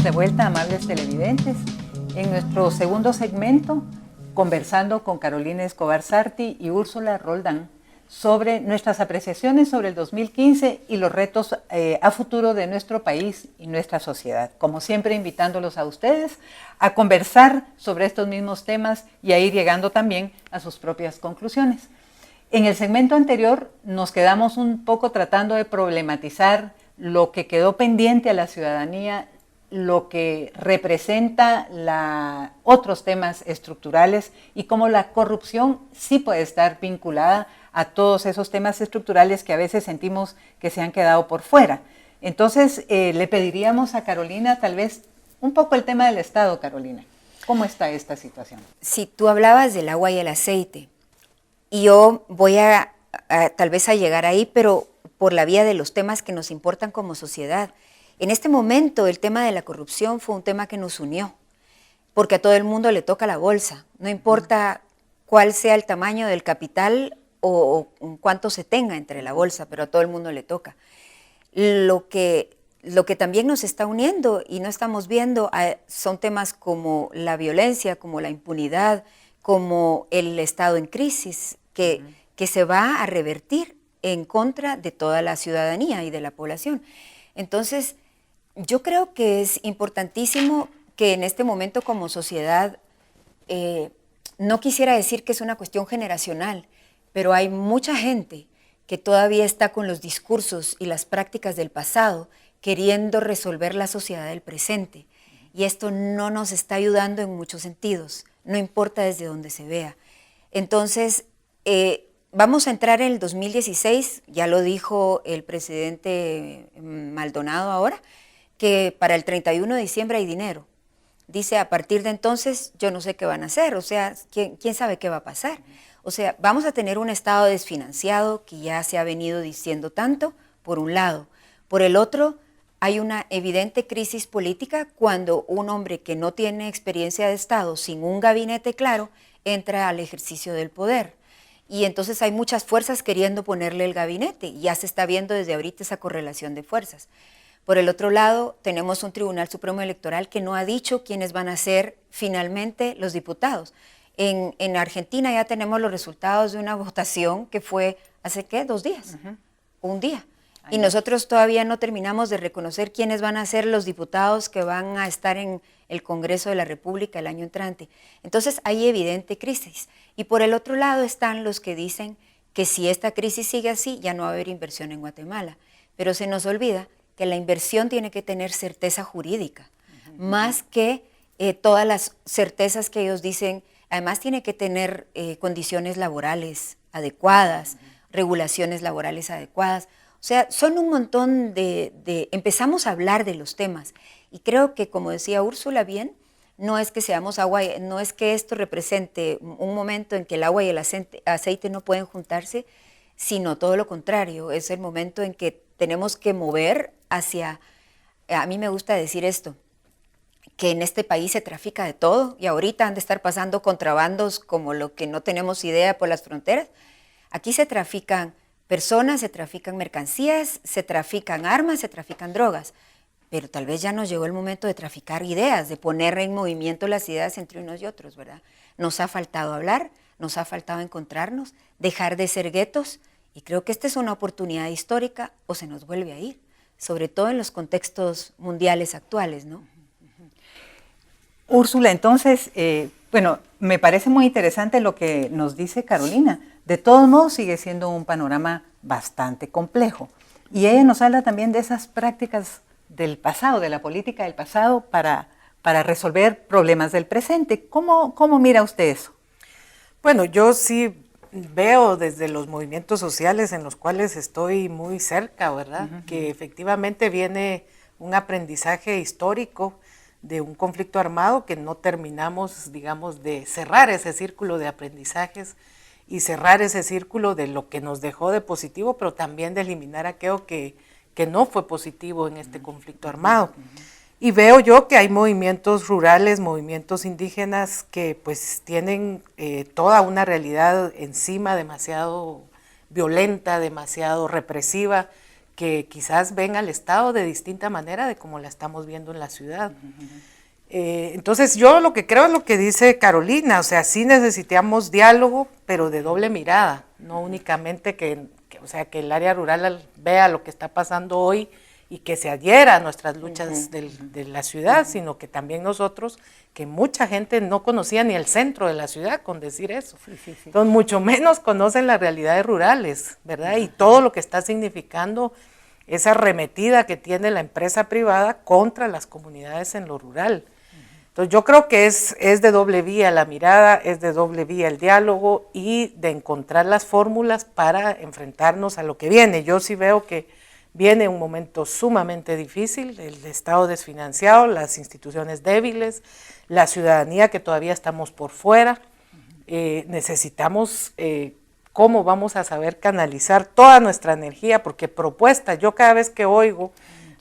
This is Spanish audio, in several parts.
estamos de vuelta, amables televidentes, en nuestro segundo segmento, conversando con Carolina Escobar Sarti y Úrsula Roldán sobre nuestras apreciaciones sobre el 2015 y los retos a futuro de nuestro país y nuestra sociedad. Como siempre, invitándolos a ustedes a conversar sobre estos mismos temas y a ir llegando también a sus propias conclusiones. En el segmento anterior nos quedamos un poco tratando de problematizar lo que quedó pendiente a la ciudadanía, lo que representa otros temas estructurales y cómo la corrupción sí puede estar vinculada a todos esos temas estructurales que a veces sentimos que se han quedado por fuera. Entonces, le pediríamos a Carolina tal vez un poco el tema del Estado, Carolina. ¿Cómo está esta situación? Sí, tú hablabas del agua y el aceite, y yo voy a tal vez a llegar ahí, pero por la vía de los temas que nos importan como sociedad. En este momento el tema de la corrupción fue un tema que nos unió, porque a todo el mundo le toca la bolsa, no importa cuál sea el tamaño del capital o cuánto se tenga entre la bolsa, pero a todo el mundo le toca. Lo que también nos está uniendo y no estamos viendo son temas como la violencia, como la impunidad, como el estado en crisis, que se va a revertir en contra de toda la ciudadanía y de la población. Entonces, yo creo que es importantísimo que en este momento como sociedad, no quisiera decir que es una cuestión generacional, pero hay mucha gente que todavía está con los discursos y las prácticas del pasado, queriendo resolver la sociedad del presente. Y esto no nos está ayudando en muchos sentidos, no importa desde dónde se vea. Entonces, vamos a entrar en el 2016, ya lo dijo el presidente Maldonado ahora, que para el 31 de diciembre hay dinero. Dice, a partir de entonces yo no sé qué van a hacer, o sea, ¿quién sabe qué va a pasar? O sea, vamos a tener un Estado desfinanciado que ya se ha venido diciendo tanto, por un lado. Por el otro, hay una evidente crisis política cuando un hombre que no tiene experiencia de Estado, sin un gabinete claro, entra al ejercicio del poder. Y entonces hay muchas fuerzas queriendo ponerle el gabinete, y ya se está viendo desde ahorita esa correlación de fuerzas. Por el otro lado, tenemos un Tribunal Supremo Electoral que no ha dicho quiénes van a ser finalmente los diputados. En Argentina ya tenemos los resultados de una votación que fue hace, ¿qué? 2 días, un día. Y nosotros todavía no terminamos de reconocer quiénes van a ser los diputados que van a estar en el Congreso de la República el año entrante. Entonces hay evidente crisis. Y por el otro lado están los que dicen que si esta crisis sigue así, ya no va a haber inversión en Guatemala. Pero se nos olvida que la inversión tiene que tener certeza jurídica, más que todas las certezas que ellos dicen. Además tiene que tener condiciones laborales adecuadas, regulaciones laborales adecuadas. O sea, son un montón empezamos a hablar de los temas. Y creo que, como decía Úrsula bien, no es que seamos agua, no es que esto represente un momento en que el agua y el aceite no pueden juntarse, sino todo lo contrario. Es el momento en que tenemos que mover hacia, a mí me gusta decir esto, que en este país se trafica de todo y ahorita han de estar pasando contrabandos como lo que no tenemos idea por las fronteras. Aquí se trafican personas, se trafican mercancías, se trafican armas, se trafican drogas, pero tal vez ya nos llegó el momento de traficar ideas, de poner en movimiento las ideas entre unos y otros, ¿verdad? Nos ha faltado hablar, nos ha faltado encontrarnos, dejar de ser guetos, y creo que esta es una oportunidad histórica o se nos vuelve a ir, sobre todo en los contextos mundiales actuales, ¿no? Úrsula, entonces, bueno, me parece muy interesante lo que nos dice Carolina. De todos modos, sigue siendo un panorama bastante complejo. Y ella nos habla también de esas prácticas del pasado, de la política del pasado para resolver problemas del presente. ¿Cómo mira usted eso? Bueno, yo sí veo desde los movimientos sociales en los cuales estoy muy cerca, ¿verdad? Que efectivamente viene un aprendizaje histórico de un conflicto armado que no terminamos, digamos, de cerrar ese círculo de aprendizajes y cerrar ese círculo de lo que nos dejó de positivo, pero también de eliminar aquello que no fue positivo en este conflicto armado. Y veo yo que hay movimientos rurales, movimientos indígenas que pues tienen toda una realidad encima demasiado violenta, demasiado represiva, que quizás ven al Estado de distinta manera de como la estamos viendo en la ciudad. Entonces yo lo que creo es lo que dice Carolina, o sea, sí necesitamos diálogo, pero de doble mirada, no únicamente o sea, que el área rural vea lo que está pasando hoy y que se adhiera a nuestras luchas de la ciudad, sino que también nosotros, que mucha gente no conocía ni el centro de la ciudad, con decir eso. Entonces, mucho menos conocen las realidades rurales, ¿verdad? Y todo lo que está significando esa arremetida que tiene la empresa privada contra las comunidades en lo rural. Entonces, yo creo que es de doble vía la mirada, es de doble vía el diálogo y de encontrar las fórmulas para enfrentarnos a lo que viene. Yo sí veo que viene un momento sumamente difícil, el Estado desfinanciado, las instituciones débiles, la ciudadanía que todavía estamos por fuera. Necesitamos cómo vamos a saber canalizar toda nuestra energía, porque propuestas, yo cada vez que oigo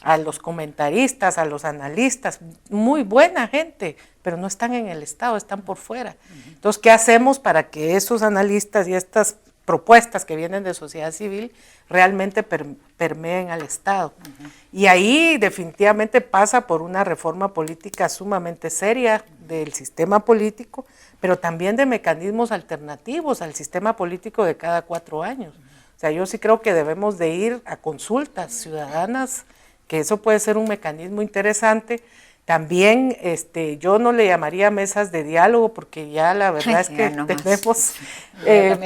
a los comentaristas, a los analistas, muy buena gente, pero no están en el Estado, están por fuera. Entonces, ¿qué hacemos para que esos analistas y estas propuestas que vienen de sociedad civil realmente permeen al Estado? Y ahí definitivamente pasa por una reforma política sumamente seria del sistema político, pero también de mecanismos alternativos al sistema político de cada 4 años. O sea, yo sí creo que debemos de ir a consultas ciudadanas, que eso puede ser un mecanismo interesante. También yo no le llamaría mesas de diálogo, porque ya la verdad es que tenemos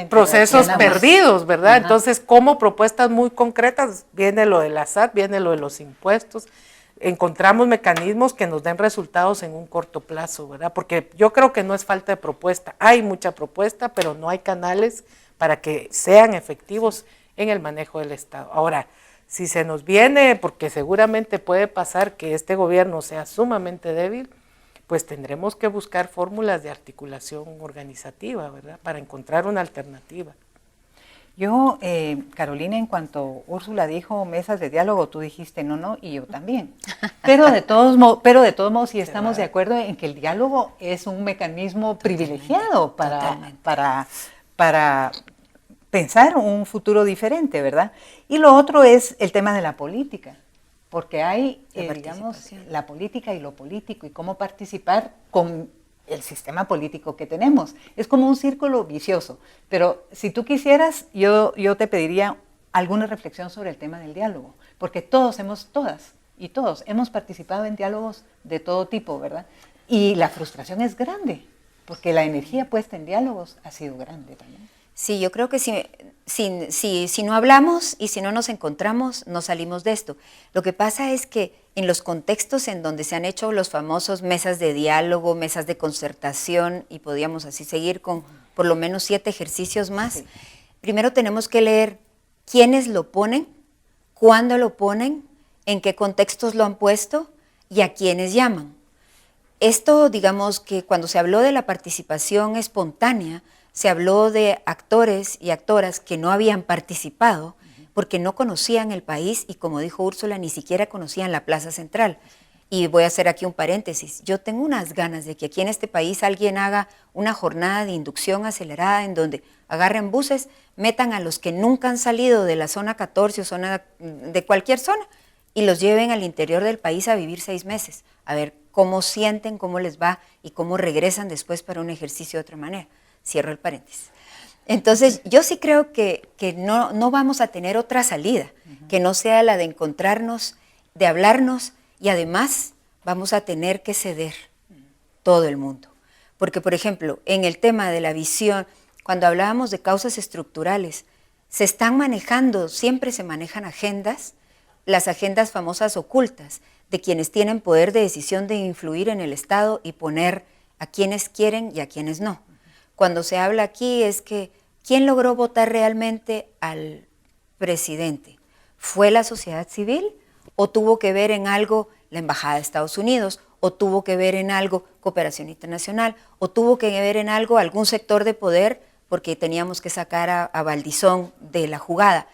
procesos perdidos, ¿verdad? Entonces, como propuestas muy concretas, viene lo de la SAT, viene lo de los impuestos, encontramos mecanismos que nos den resultados en un corto plazo, ¿verdad? Porque yo creo que no es falta de propuesta, hay mucha propuesta, pero no hay canales para que sean efectivos en el manejo del Estado. Ahora, si se nos viene, porque seguramente puede pasar que este gobierno sea sumamente débil, pues tendremos que buscar fórmulas de articulación organizativa, ¿verdad? Para encontrar una alternativa. Yo, Carolina, en cuanto Úrsula dijo mesas de diálogo, tú dijiste no, y yo también. Pero de todos modos, sí estamos de acuerdo en que el diálogo es un mecanismo privilegiado para pensar un futuro diferente, ¿verdad? Y lo otro es el tema de la política, porque hay, digamos, la política y lo político y cómo participar con el sistema político que tenemos. Es como un círculo vicioso, pero si tú quisieras, yo te pediría alguna reflexión sobre el tema del diálogo, porque todas y todos hemos participado en diálogos de todo tipo, ¿verdad? Y la frustración es grande, porque la energía puesta en diálogos ha sido grande también. Sí, yo creo que si no hablamos y si no nos encontramos, no salimos de esto. Lo que pasa es que en los contextos en donde se han hecho los famosos mesas de diálogo, mesas de concertación, y podríamos así seguir con por lo menos 7 ejercicios más, sí. Primero tenemos que leer quiénes lo ponen, cuándo lo ponen, en qué contextos lo han puesto y a quiénes llaman. Esto, digamos que cuando se habló de la participación espontánea, se habló de actores y actoras que no habían participado porque no conocían el país y, como dijo Úrsula, ni siquiera conocían la Plaza Central. Y voy a hacer aquí un paréntesis. Yo tengo unas ganas de que aquí en este país alguien haga una jornada de inducción acelerada en donde agarren buses, metan a los que nunca han salido de la zona 14 o zona de cualquier zona y los lleven al interior del país a vivir 6 meses, a ver cómo sienten, cómo les va y cómo regresan después para un ejercicio de otra manera. Cierro el paréntesis. Entonces, yo sí creo que no vamos a tener otra salida, que no sea la de encontrarnos, de hablarnos, y además vamos a tener que ceder todo el mundo. Porque, por ejemplo, en el tema de la visión, cuando hablábamos de causas estructurales, se están manejando, siempre se manejan agendas, las agendas famosas ocultas, de quienes tienen poder de decisión de influir en el Estado y poner a quienes quieren y a quienes no. Cuando se habla aquí es que ¿quién logró votar realmente al presidente? ¿Fue la sociedad civil o tuvo que ver en algo la Embajada de Estados Unidos o tuvo que ver en algo Cooperación Internacional o tuvo que ver en algo algún sector de poder porque teníamos que sacar a Valdizón de la jugada?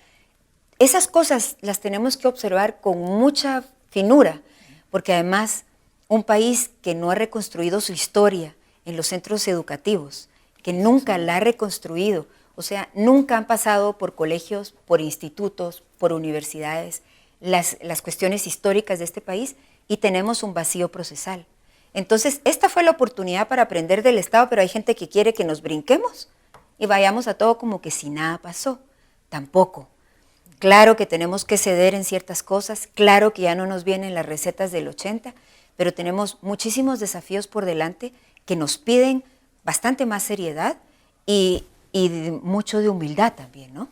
Esas cosas las tenemos que observar con mucha finura, porque además un país que no ha reconstruido su historia en los centros educativos, que nunca la ha reconstruido, o sea, nunca han pasado por colegios, por institutos, por universidades, las cuestiones históricas de este país y tenemos un vacío procesal. Entonces, esta fue la oportunidad para aprender del Estado, pero hay gente que quiere que nos brinquemos y vayamos a todo como que si nada pasó. Tampoco. Claro que tenemos que ceder en ciertas cosas, claro que ya no nos vienen las recetas del 80, pero tenemos muchísimos desafíos por delante que nos piden bastante más seriedad y mucho de humildad también, ¿no?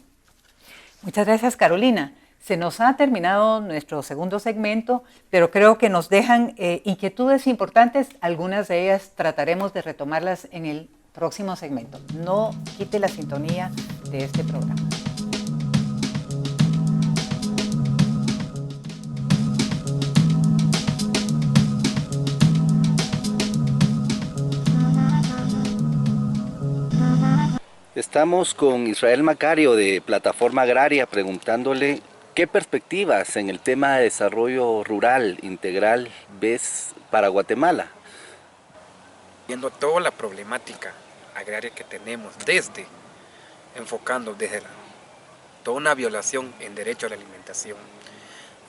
Muchas gracias, Carolina. Se nos ha terminado nuestro segundo segmento, pero creo que nos dejan inquietudes importantes. Algunas de ellas trataremos de retomarlas en el próximo segmento. No quite la sintonía de este programa. Estamos con Israel Macario de Plataforma Agraria preguntándole qué perspectivas en el tema de desarrollo rural integral ves para Guatemala. Viendo toda la problemática agraria que tenemos enfocando desde toda una violación en derecho a la alimentación,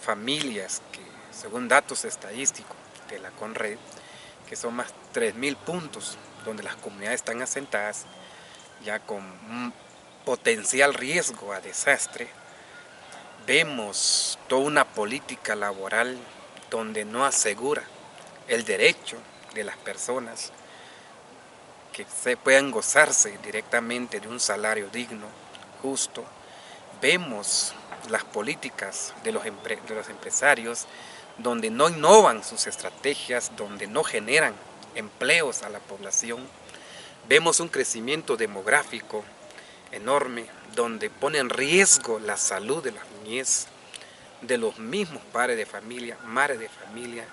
familias que según datos estadísticos de la CONRED, que son más de 3.000 puntos donde las comunidades están asentadas, ya con un potencial riesgo a desastre, vemos toda una política laboral donde no asegura el derecho de las personas que se puedan gozarse directamente de un salario digno, justo. Vemos las políticas de los empresarios donde no innovan sus estrategias, donde no generan empleos a la población. Vemos un crecimiento demográfico enorme, donde pone en riesgo la salud de la niñez, de los mismos padres de familia, madres de familia,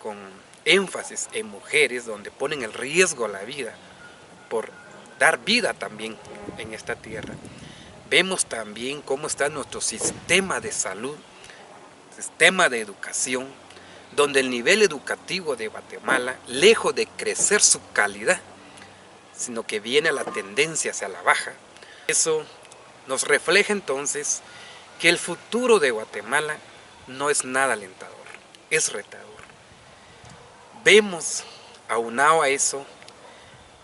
con énfasis en mujeres, donde ponen en riesgo la vida por dar vida también en esta tierra. Vemos también cómo está nuestro sistema de salud, sistema de educación, donde el nivel educativo de Guatemala, lejos de crecer su calidad, sino que viene la tendencia hacia la baja. Eso nos refleja entonces que el futuro de Guatemala no es nada alentador, es retador. Vemos, aunado a eso,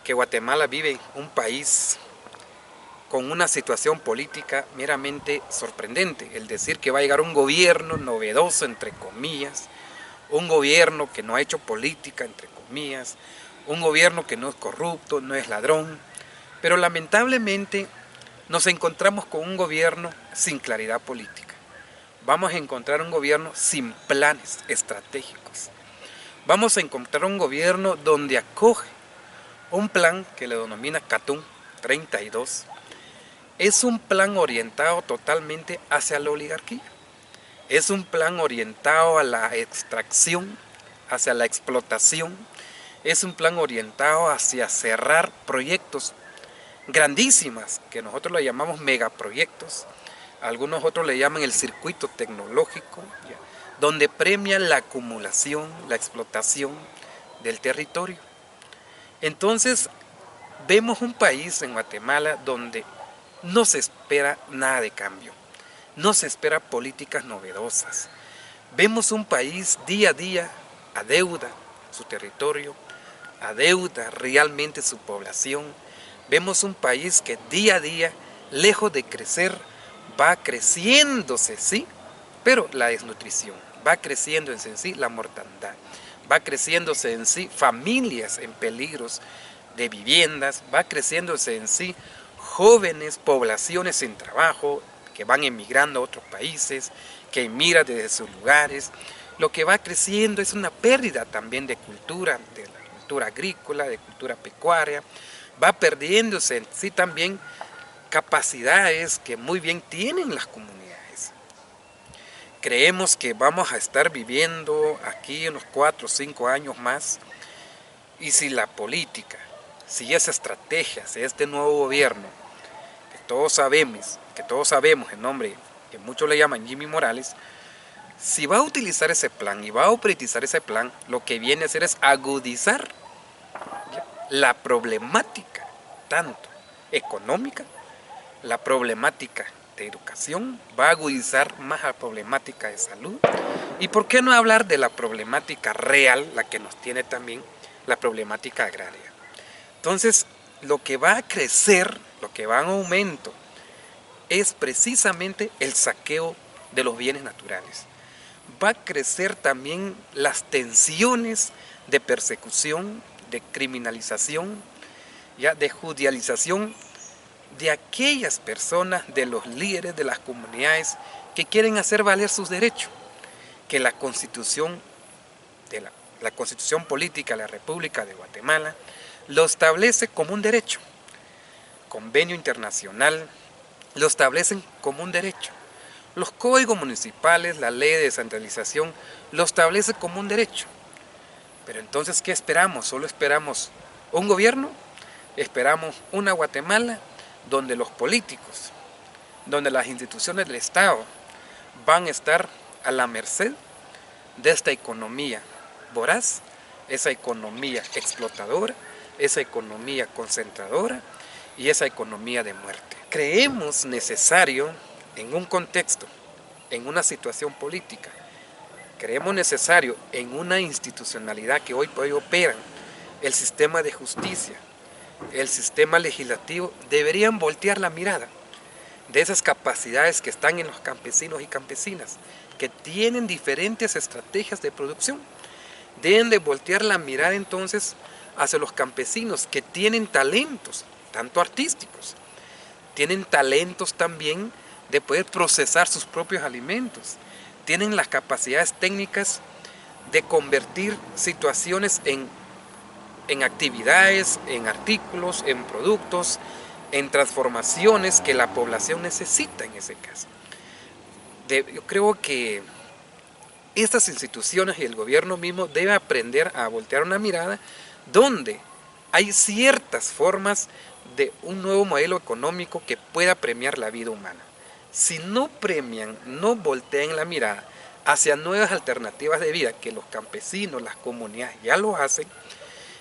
que Guatemala vive un país con una situación política meramente sorprendente. El decir que va a llegar un gobierno novedoso, entre comillas, un gobierno que no ha hecho política, entre comillas, un gobierno que no es corrupto, no es ladrón, pero lamentablemente nos encontramos con un gobierno sin claridad política. Vamos a encontrar un gobierno sin planes estratégicos. Vamos a encontrar un gobierno donde acoge un plan que le denomina Catún 32. Es un plan orientado totalmente hacia la oligarquía. Es un plan orientado a la extracción, hacia la explotación. Es un plan orientado hacia cerrar proyectos grandísimas, que nosotros le llamamos megaproyectos. Algunos otros le llaman el circuito tecnológico, donde premian la acumulación, la explotación del territorio. Entonces, vemos un país en Guatemala donde no se espera nada de cambio, no se espera políticas novedosas. Vemos un país día a día adeuda su territorio, adeuda realmente su población. Vemos un país que día a día, lejos de crecer, va creciéndose, sí, pero la desnutrición, va creciendo en sí la mortandad, va creciéndose en sí familias en peligros de viviendas, va creciéndose en sí jóvenes, poblaciones sin trabajo, que van emigrando a otros países, que emigran desde sus lugares. Lo que va creciendo es una pérdida también de cultura agrícola, de cultura pecuaria, va perdiéndose en sí también capacidades que muy bien tienen las comunidades. Creemos que vamos a estar viviendo aquí unos 4 o 5 años más, y si la política, si esa estrategia, si este nuevo gobierno, que todos sabemos en nombre que muchos le llaman Jimmy Morales, si va a utilizar ese plan y va a operatizar ese plan, lo que viene a hacer es agudizar la problemática, tanto económica, la problemática de educación, va a agudizar más la problemática de salud. ¿Y por qué no hablar de la problemática real, la que nos tiene también la problemática agraria? Entonces, lo que va a crecer, lo que va en aumento, es precisamente el saqueo de los bienes naturales. Va a crecer también las tensiones de persecución, de criminalización, ya de judicialización de aquellas personas, de los líderes de las comunidades que quieren hacer valer sus derechos, que la Constitución, la Constitución Política de la República de Guatemala lo establece como un derecho. Convenio internacional lo establecen como un derecho. Los códigos municipales, la ley de descentralización, lo establece como un derecho. Pero entonces, ¿qué esperamos? ¿Solo esperamos un gobierno? Esperamos una Guatemala donde los políticos, donde las instituciones del Estado van a estar a la merced de esta economía voraz, esa economía explotadora, esa economía concentradora y esa economía de muerte. Creemos necesario en un contexto, en una situación política, creemos necesario en una institucionalidad que hoy por hoy operan, el sistema de justicia, el sistema legislativo, deberían voltear la mirada de esas capacidades que están en los campesinos y campesinas, que tienen diferentes estrategias de producción. Deben de voltear la mirada entonces hacia los campesinos que tienen talentos, tanto artísticos, tienen talentos también de poder procesar sus propios alimentos, tienen las capacidades técnicas de convertir situaciones en actividades, en artículos, en productos, en transformaciones que la población necesita en ese caso. Yo creo que estas instituciones y el gobierno mismo deben aprender a voltear una mirada donde hay ciertas formas de un nuevo modelo económico que pueda premiar la vida humana. Si no premian, no voltean la mirada hacia nuevas alternativas de vida, que los campesinos, las comunidades ya lo hacen,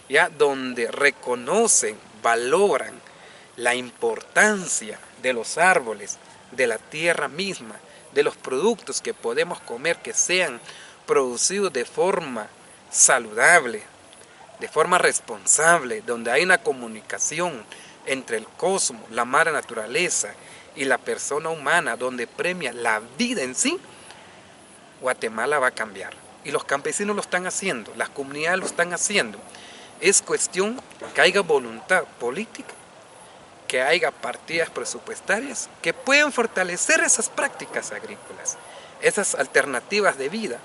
ya donde reconocen, valoran la importancia de los árboles, de la tierra misma, de los productos que podemos comer, que sean producidos de forma saludable, de forma responsable, donde hay una comunicación entre el cosmos, la madre naturaleza y la persona humana, donde premia la vida en sí, Guatemala va a cambiar. Y los campesinos lo están haciendo, las comunidades lo están haciendo. Es cuestión que haya voluntad política, que haya partidas presupuestarias que puedan fortalecer esas prácticas agrícolas, esas alternativas de vida,